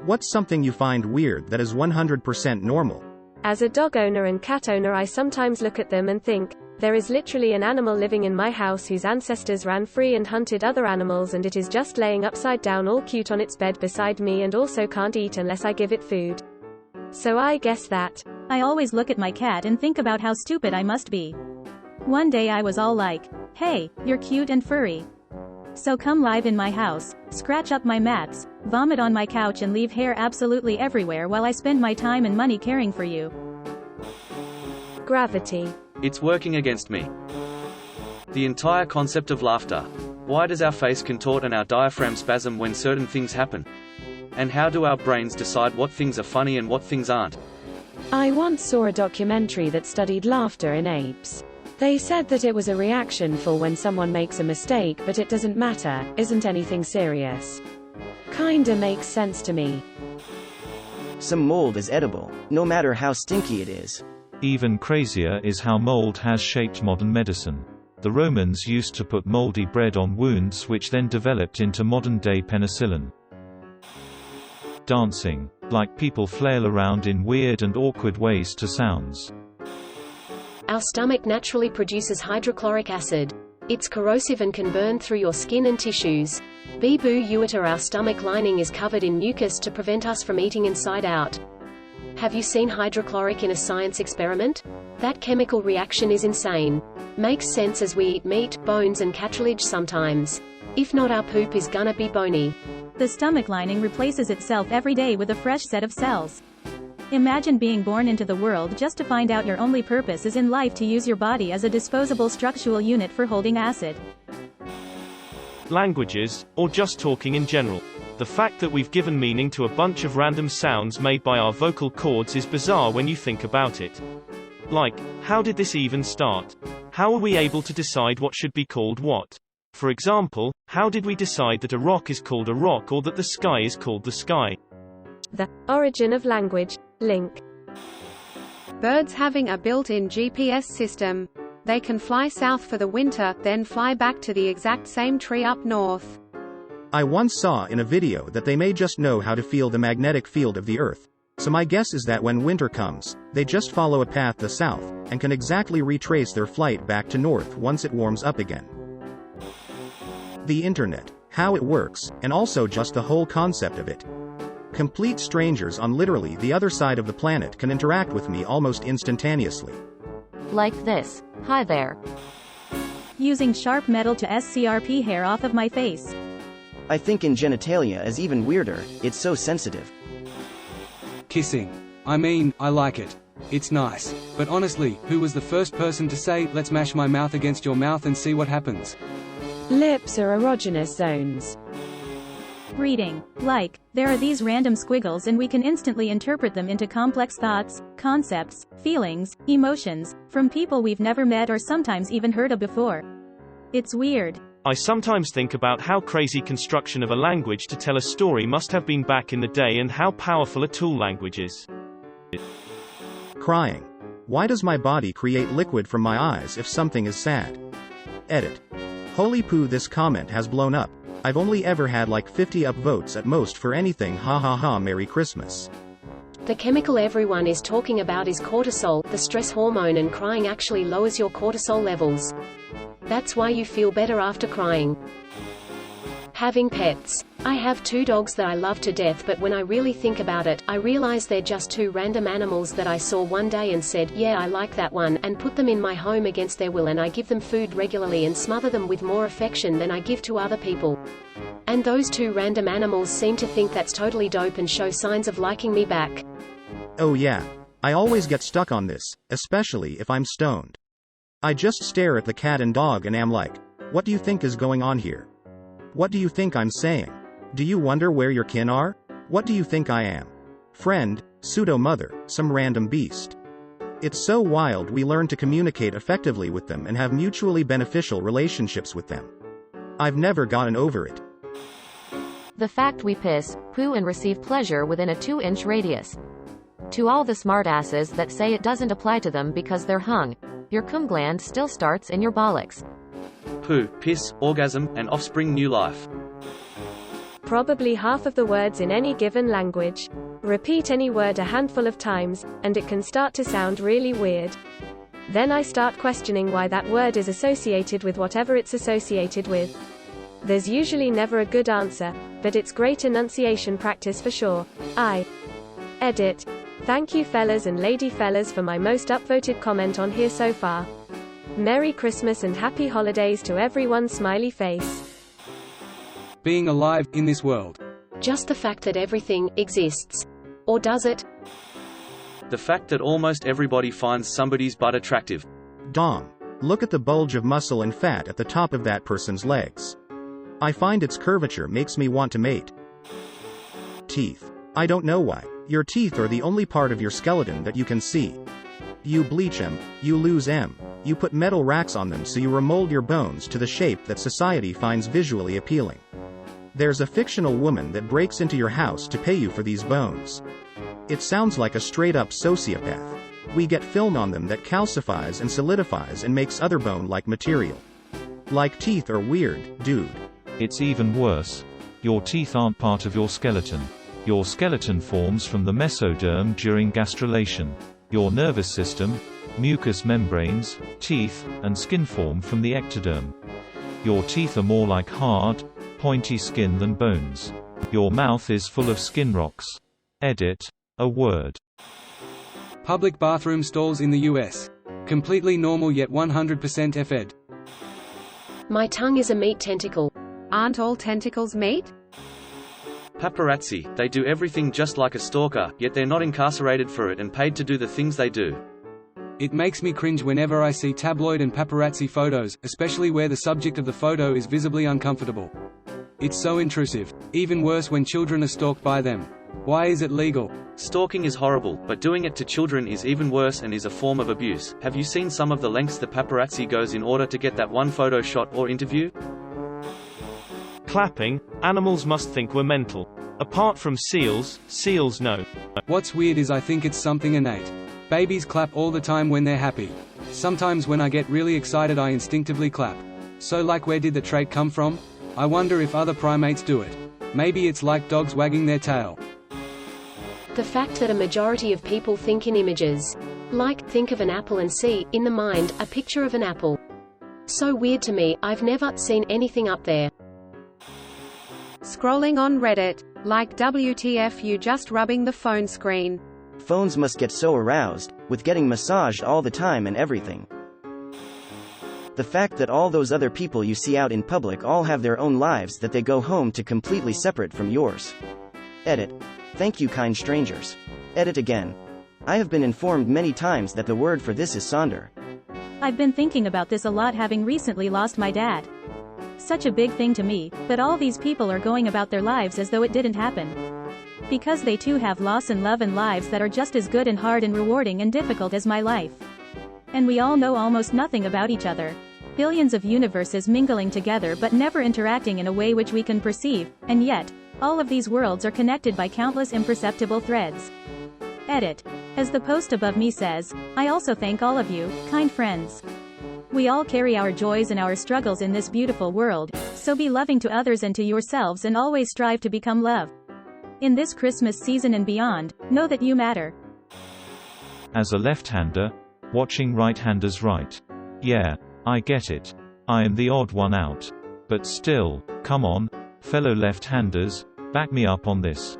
What's something you find weird that is 100% normal? As a dog owner and cat owner, I sometimes look at them and think, there is literally an animal living in my house whose ancestors ran free and hunted other animals, and it is just laying upside down all cute on its bed beside me, and also can't eat unless I give it food. So I guess that. I always look at my cat and think about how stupid I must be. One day I was all like, hey, you're cute and furry. So come live in my house, scratch up my mats, vomit on my couch and leave hair absolutely everywhere while I spend my time and money caring for you. Gravity. It's working against me. The entire concept of laughter. Why does our face contort and our diaphragm spasm when certain things happen? And how do our brains decide what things are funny and what things aren't? I once saw a documentary that studied laughter in apes. They said that it was a reaction for when someone makes a mistake, but it doesn't matter, isn't anything serious. Kinda makes sense to me. Some mold is edible, no matter how stinky it is. Even crazier is how mold has shaped modern medicine. The Romans used to put moldy bread on wounds, which then developed into modern-day penicillin. Dancing. Like people flail around in weird and awkward ways to sounds. Our stomach naturally produces hydrochloric acid. It's corrosive and can burn through your skin and tissues. Boo Uita, our stomach lining is covered in mucus to prevent us from eating inside out. Have you seen hydrochloric in a science experiment? That chemical reaction is insane. Makes sense as we eat meat, bones and cartilage sometimes. If not, our poop is gonna be bony. The stomach lining replaces itself every day with a fresh set of cells. Imagine being born into the world just to find out your only purpose is in life to use your body as a disposable structural unit for holding acid. Languages, or just talking in general. The fact that we've given meaning to a bunch of random sounds made by our vocal cords is bizarre when you think about it. Like, how did this even start? How are we able to decide what should be called what? For example, how did we decide that a rock is called a rock or that the sky is called the sky? The origin of language. Link. Birds having a built-in GPS system. They can fly south for the winter, then fly back to the exact same tree up north. I once saw in a video that they may just know how to feel the magnetic field of the Earth. So my guess is that when winter comes, they just follow a path to south, and can exactly retrace their flight back to north once it warms up again. The internet. How it works, and also just the whole concept of it. Complete strangers on literally the other side of the planet can interact with me almost instantaneously. Like this. Hi there. Using sharp metal to scrap hair off of my face. I think in genitalia is even weirder, it's so sensitive. Kissing. I mean, I like it. It's nice. But honestly, who was the first person to say, let's mash my mouth against your mouth and see what happens? Lips are erogenous zones. Reading. Like, there are these random squiggles and we can instantly interpret them into complex thoughts, concepts, feelings, emotions, from people we've never met or sometimes even heard of before. It's weird. I sometimes think about how crazy construction of a language to tell a story must have been back in the day and how powerful a tool language is. Crying. Why does my body create liquid from my eyes if something is sad? Edit. Holy poo, this comment has blown up. I've only ever had like 50 upvotes at most for anything, ha ha ha, Merry Christmas. The chemical everyone is talking about is cortisol, the stress hormone, and crying actually lowers your cortisol levels. That's why you feel better after crying. Having pets. I have 2 dogs that I love to death, but when I really think about it, I realize they're just 2 random animals that I saw one day and said, yeah, I like that one, and put them in my home against their will, and I give them food regularly and smother them with more affection than I give to other people. And those 2 random animals seem to think that's totally dope and show signs of liking me back. Oh yeah. I always get stuck on this, especially if I'm stoned. I just stare at the cat and dog and am like, what do you think is going on here? What do you think I'm saying? Do you wonder where your kin are? What do you think I am? Friend, pseudo-mother, some random beast? It's so wild we learn to communicate effectively with them and have mutually beneficial relationships with them. I've never gotten over it. The fact we piss, poo and receive pleasure within a 2-inch radius. To all the smartasses that say it doesn't apply to them because they're hung, your cum gland still starts in your bollocks. Poo, piss, orgasm, and offspring new life. probably half of the words in any given language. Repeat any word a handful of times, and it can start to sound really weird. Then I start questioning why that word is associated with whatever it's associated with. There's usually never a good answer, but it's great enunciation practice for sure. I edit. Thank you fellas and lady fellas for my most upvoted comment on here so far. Merry Christmas and happy holidays to everyone, smiley face. Being alive in this world. Just the fact that everything exists. Or does it? The fact that almost everybody finds somebody's butt attractive. Dom. Look at the bulge of muscle and fat at the top of that person's legs. I find its curvature makes me want to mate. Teeth. I don't know why. Your teeth are the only part of your skeleton that you can see. You bleach them, you lose them. You put metal racks on them so you remold your bones to the shape that society finds visually appealing. There's a fictional woman that breaks into your house to pay you for these bones. It sounds like a straight-up sociopath. We get film on them that calcifies and solidifies and makes other bone-like material. Like teeth are weird, dude. It's even worse. Your teeth aren't part of your skeleton. Your skeleton forms from the mesoderm during gastrulation. Your nervous system, mucous membranes, teeth, and skin form from the ectoderm. Your teeth are more like hard, pointy skin than bones. Your mouth is full of skin rocks. Edit. A word. Public bathroom stalls in the US. Completely normal yet 100% F-ed. My tongue is a meat tentacle. Aren't all tentacles meat? Paparazzi, they do everything just like a stalker, yet they're not incarcerated for it and paid to do the things they do. It makes me cringe whenever I see tabloid and paparazzi photos, especially where the subject of the photo is visibly uncomfortable. It's so intrusive. Even worse when children are stalked by them. Why is it legal? Stalking is horrible, but doing it to children is even worse and is a form of abuse. Have you seen some of the lengths the paparazzi goes in order to get that one photo shot or interview? Clapping. Animals must think we're mental. Apart from seals know. What's weird is I think it's something innate. Babies clap all the time when they're happy. Sometimes when I get really excited I instinctively clap. So like, where did the trait come from? I wonder if other primates do it. Maybe it's like dogs wagging their tail. The fact that a majority of people think in images. Like, think of an apple and see, in the mind, a picture of an apple. So weird to me, I've never seen anything up there. Scrolling on Reddit. Like, WTF, you just rubbing the phone screen. Phones must get so aroused, with getting massaged all the time and everything. The fact that all those other people you see out in public all have their own lives that they go home to completely separate from yours. Edit. Thank you, kind strangers. Edit again. I have been informed many times that the word for this is sonder. I've been thinking about this a lot, having recently lost my dad. Such a big thing to me, but all these people are going about their lives as though it didn't happen. Because they too have loss and love and lives that are just as good and hard and rewarding and difficult as my life. And we all know almost nothing about each other. Billions of universes mingling together but never interacting in a way which we can perceive, and yet, all of these worlds are connected by countless imperceptible threads. Edit. As the post above me says, I also thank all of you, kind friends. We all carry our joys and our struggles in this beautiful world, so be loving to others and to yourselves and always strive to become love. In this Christmas season and beyond, know that you matter. As a left-hander, watching right-handers write. Yeah, I get it. I am the odd one out. But still, come on, fellow left-handers, back me up on this.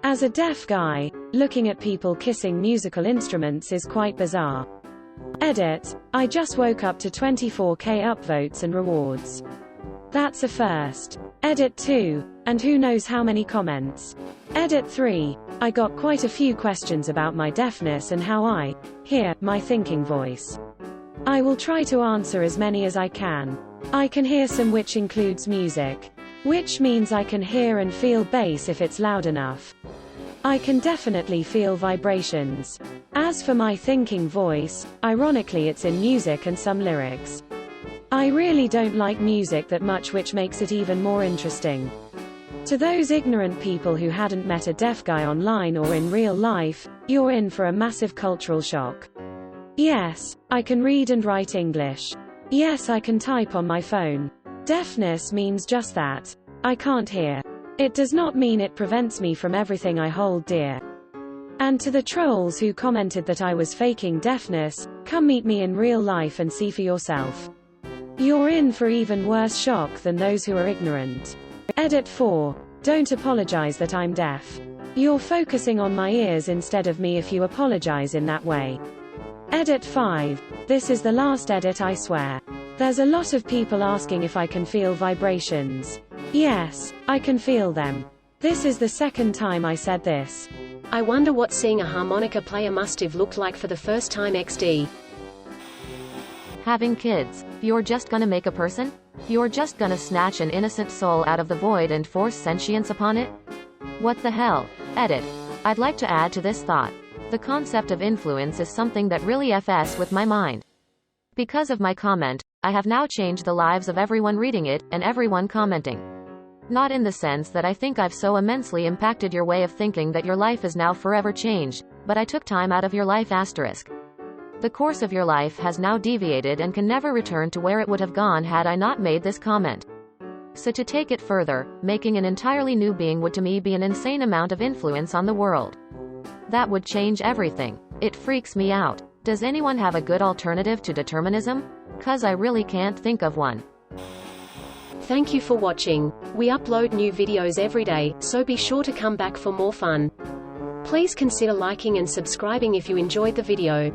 As a deaf guy, looking at people kissing musical instruments is quite bizarre. Edit. I just woke up to 24k upvotes and rewards. That's a first. Edit 2. And who knows how many comments. Edit 3. I got quite a few questions about my deafness and how I hear my thinking voice. I will try to answer as many as I can. I can hear some, which includes music. Which means I can hear and feel bass if it's loud enough. I can definitely feel vibrations. As for my thinking voice, ironically it's in music and some lyrics. I really don't like music that much, which makes it even more interesting. To those ignorant people who hadn't met a deaf guy online or in real life, you're in for a massive cultural shock. Yes, I can read and write English. Yes, I can type on my phone. Deafness means just that. I can't hear. It does not mean it prevents me from everything I hold dear. And to the trolls who commented that I was faking deafness, come meet me in real life and see for yourself. You're in for even worse shock than those who are ignorant. Edit 4. Don't apologize that I'm deaf. You're focusing on my ears instead of me if you apologize in that way. Edit 5. This is the last edit, I swear. There's a lot of people asking if I can feel vibrations. Yes, I can feel them. This is the second time I said this. I wonder what seeing a harmonica player must have looked like for the first time XD. Having kids, you're just gonna make a person? You're just gonna snatch an innocent soul out of the void and force sentience upon it? What the hell? Edit. I'd like to add to this thought. The concept of influence is something that really f's with my mind. Because of my comment, I have now changed the lives of everyone reading it, and everyone commenting. Not in the sense that I think I've so immensely impacted your way of thinking that your life is now forever changed, but I took time out of your life asterisk. The course of your life has now deviated and can never return to where it would have gone had I not made this comment. So to take it further, making an entirely new being would to me be an insane amount of influence on the world. That would change everything. It freaks me out. Does anyone have a good alternative to determinism? 'Cause I really can't think of one. Thank you for watching. We upload new videos every day, so be sure to come back for more fun. Please consider liking and subscribing if you enjoyed the video.